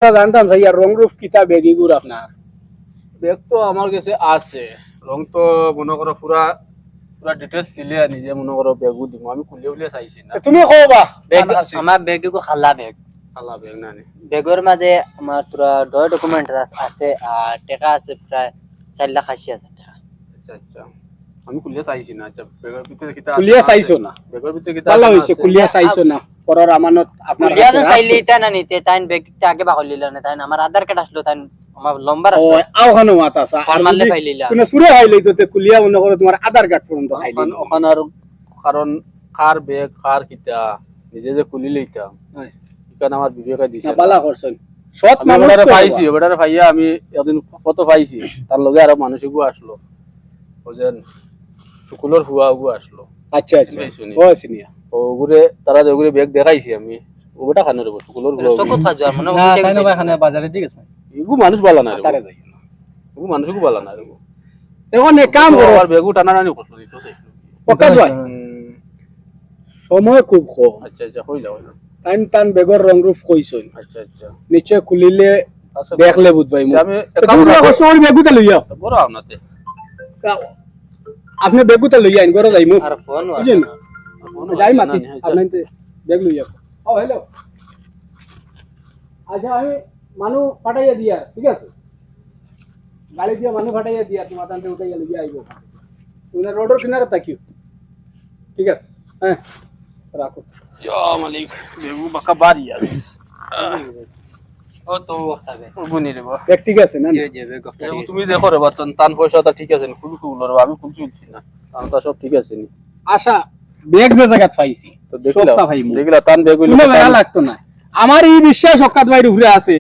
জানতাম ভাই আর রং রূপ কিতা বেগিগুর আপনার ব্যাগ তো আমার কাছে আছে রং তো মনে করো পুরা পুরা ডিটেলস ফিলে নিজে মনে করো ব্যাগও দিব আমি খুলে খুলে চাইছি না তুমি কবা বেগ আমার বেগগুলো খালা বেগ খালা ব্যাগ না নি বেগের মাঝে আমার পুরা ডকুমেন্ট আছে আর টাকা আছে প্রায় 4,80,000 টাকা। আচ্ছা আচ্ছা আমি খুলে চাইছি না আচ্ছা ব্যাগের ভিতরে কিতা কুলিয়া চাইছো না ব্যাগের ভিতরে কিতা ভালো হইছে কুলিয়া চাইছো না পরর আমানত আপনার কুলিয়া না চাইলে এটা না নিতে তাই বেগটা আগে বাকল লিলা না তাই আমার আধার কার্ড আসলো তাই আমার লম্বার ও আছে আওখানো মাতাসা আর মারলে যদি পাইলিলা কোন সুরে হাইলে তো কুলিয়া মনে করো তোমার আধার কার্ড পর্যন্ত খাইলি ওখান ওখান আর কারণ কার ব্যাগ কার কিতা নিজে যে খুলি লইতাম এখানে আমার বিবেকে দিছে না বালা করছেন সৎ আমি মানুষ ওটারে তো পাইছি ওটারে পাইয়া আমি একদিন কত পাইছি তার লগে আরো মানুষগু আসলো বুঝেন স্কুলের হুয়াগু আসলো আচ্ছা আচ্ছা শুনি। ও সিনিয়া ওগুরে তারা ওগুরে ব্যাগ দেখাইছি আমি ওটা খানে রব স্কুলের হুয়া চকত খাজু আর মনে না তাই না এখানে বাজারে দিকে আছে এগু মানুষ বালা না রে তারে যাই এগু মানুষগু বালা না রে এখন এক কাম করো আর ব্যাগু টানা টানি করলো দিতো চাইছিল পকা যায় সময় খুব কম আচ্ছা আচ্ছা হই যাও টাইম টান বেগর রং রূপ কইছই আচ্ছা আচ্ছা নিশ্চয় খুলিলে আচ্ছা দেখলে বুঝবাই মু আমি তোমরা কষ্ট করে বেগুটা লইয়া বড় আপনাতে আপনি বেগুটা লইয়া আইন করে যাইমু আর ফোন বুঝলেন যাই মাতি আপনি বেগ লইয়া ও হ্যালো আচ্ছা আমি মানু পাঠাইয়া দিয়া ঠিক আছে গাড়ি দিয়া মানু পাঠাইয়া দিয়া তোমার তান্তে উঠাইয়া লইয়া আইবো তুমি রোডের কিনারে তাকিও ঠিক আছে হ্যাঁ রাখো ইয়া মালিক বেগু বাকা বারিয়াস ও তো হবে বুনি রে বা দেখ ঠিক আছে না যে যে বেগ তুমি দেখো রে বাতন টান পয়সাটা ঠিক আছে খুব খুব রে আমি খুব চলছি না টানটা সব ঠিক আছে নি আশা বেগ যে জায়গা পাইছি তো দেখলা সবটা ভাই মু। দেখলা টান বেগুলি কোনো বেড়া লাগতো না আমার এই বিশ্বাস অকাত ভাইয়ের উপরে আছে